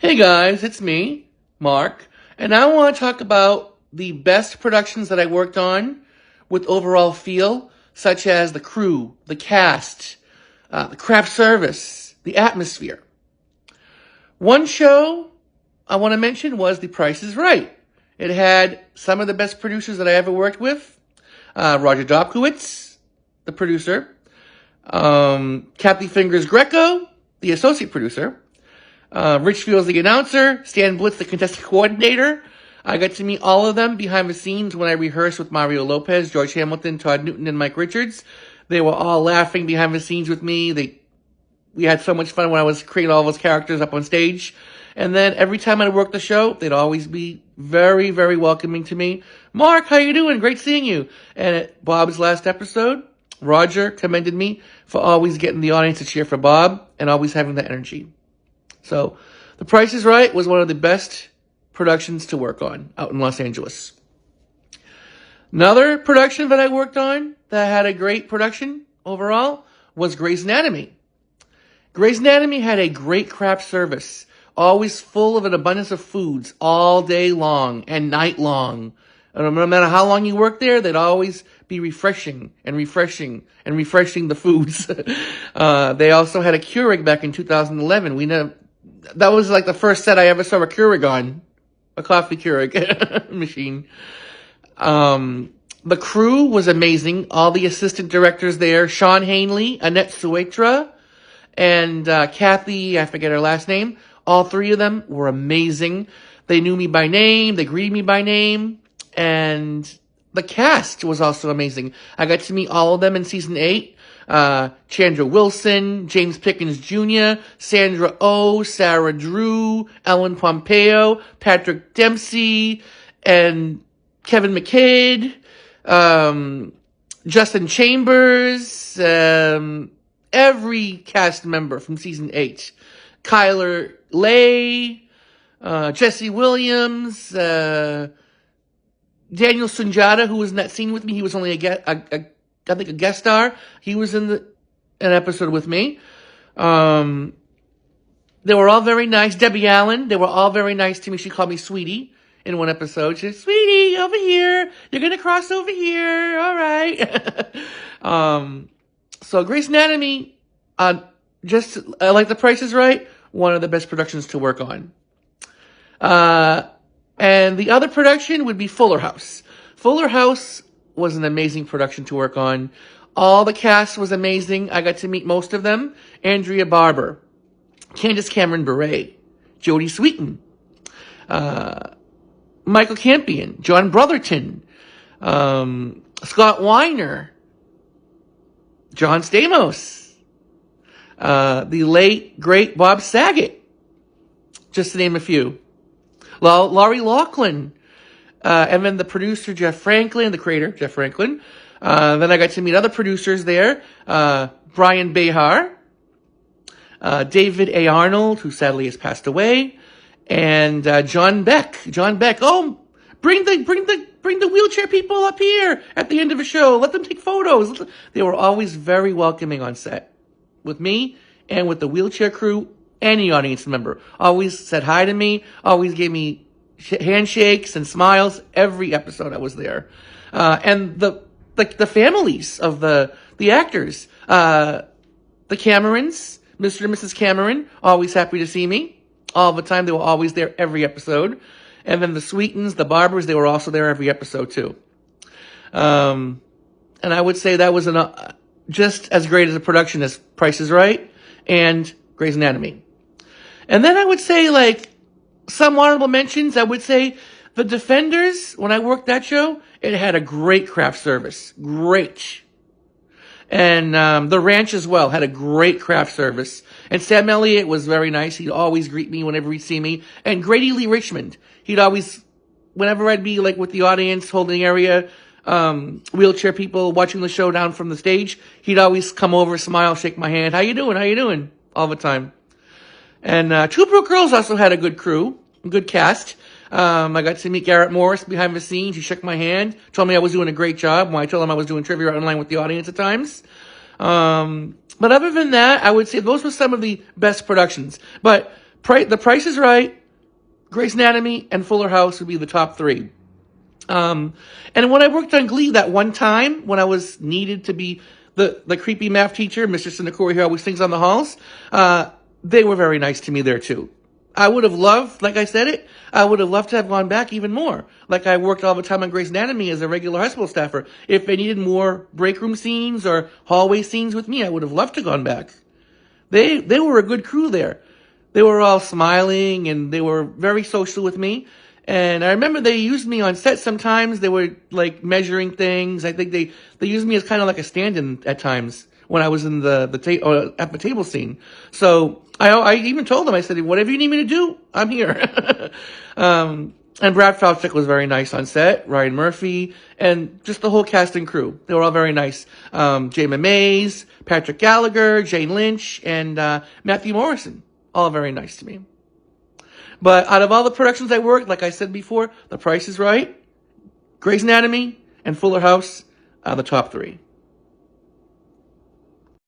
Hey guys, it's me, Mark, and I want to talk about the best productions that I worked on with overall feel, such as the crew, the cast, the craft service, the atmosphere. One show I want to mention was The Price is Right. It had some of the best producers that I ever worked with. Roger Dobkowitz, the producer. Kathy Fingers Greco, the associate producer. Rich Fields, the announcer. Stan Blitz, the contestant coordinator. I got to meet all of them behind the scenes when I rehearsed with Mario Lopez, George Hamilton, Todd Newton, and Mike Richards. They were all laughing behind the scenes with me. We had so much fun when I was creating all those characters up on stage. And then every time I worked the show, they'd always be very, very welcoming to me. Mark, how you doing? Great seeing you. And at Bob's last episode, Roger commended me for always getting the audience to cheer for Bob and always having that energy. So, The Price is Right was one of the best productions to work on out in Los Angeles. Another production that I worked on that had a great production overall was Grey's Anatomy. Grey's Anatomy had a great craft service, always full of an abundance of foods all day long and night long. And no matter how long you worked there, they'd always be refreshing the foods. They also had a Keurig back in 2011. That was like the first set I ever saw a Keurig on, a coffee Keurig machine. The crew was amazing. All the assistant directors there, Sean Hanley, Annette Suetra, and Kathy, I forget her last name. All three of them were amazing. They knew me by name. They greeted me by name. And the cast was also amazing. I got to meet all of them in season 8. Chandra Wilson, James Pickens Jr., Sandra Oh, Sarah Drew, Ellen Pompeo, Patrick Dempsey, and Kevin McKidd, Justin Chambers, every cast member from season 8. Kyler Lay, Jesse Williams, Daniel Sunjata, who was in that scene with me. He was only a guest star. He was in an episode with me. They were all very nice. Debbie Allen, they were all very nice to me. She called me Sweetie in one episode. She said, Sweetie, over here. You're going to cross over here. All right. So Grey's Anatomy, just like The Price is Right, one of the best productions to work on. And the other production would be Fuller House. Fuller House was an amazing production to work on. All the cast was amazing. I got to meet most of them. Andrea Barber, Candace Cameron Bure, Jodie Sweetin, Michael Campion, John Brotherton, Scott Weiner, John Stamos, the late, great Bob Saget, just to name a few. Laurie Loughlin, and then the producer, Jeff Franklin, the creator, Jeff Franklin. Then I got to meet other producers there, Brian Behar, David A. Arnold, who sadly has passed away, and John Beck. John Beck, oh, bring the wheelchair people up here at the end of the show. Let them take photos. They were always very welcoming on set with me and with the wheelchair crew. Any audience member always said hi to me, always gave me handshakes and smiles every episode I was there. And the families of the actors, the Camerons, Mr. and Mrs. Cameron, always happy to see me all the time. They were always there every episode. And then the Sweetens, the Barbers, they were also there every episode too. And I would say that was just as great as a production as Price is Right and Grey's Anatomy. And then I would say, like, some honorable mentions. I would say The Defenders, when I worked that show, it had a great craft service. Great. And The Ranch as well had a great craft service. And Sam Elliott was very nice. He'd always greet me whenever he'd see me. And Grady Lee Richmond, he'd always, whenever I'd be like with the audience, holding area, wheelchair people watching the show down from the stage, he'd always come over, smile, shake my hand. How you doing? How you doing? All the time. And Two Broke Girls also had a good crew, a good cast. I got to meet Garrett Morris behind the scenes. He shook my hand, told me I was doing a great job when I told him I was doing trivia online with the audience at times. But other than that, I would say those were some of the best productions. But The Price is Right, Grey's Anatomy, and Fuller House would be the top three. And when I worked on Glee that one time, when I was needed to be the creepy math teacher, Mr. Sinakori, who always sings on the halls, they were very nice to me there too. I would have loved, like I said it, I would have loved to have gone back even more. Like I worked all the time on Grey's Anatomy as a regular high school staffer. If they needed more break room scenes or hallway scenes with me, I would have loved to have gone back. They were a good crew there. They were all smiling and they were very social with me. And I remember they used me on set sometimes. They were like measuring things. I think they used me as kind of like a stand-in at times when I was in at the table scene. So I even told them, I said, whatever you need me to do, I'm here. And Brad Falchuk was very nice on set, Ryan Murphy, and just the whole cast and crew. They were all very nice. Jamin Mays, Patrick Gallagher, Jane Lynch, and Matthew Morrison. All very nice to me. But out of all the productions I worked, like I said before, The Price is Right, Grey's Anatomy, and Fuller House are the top three.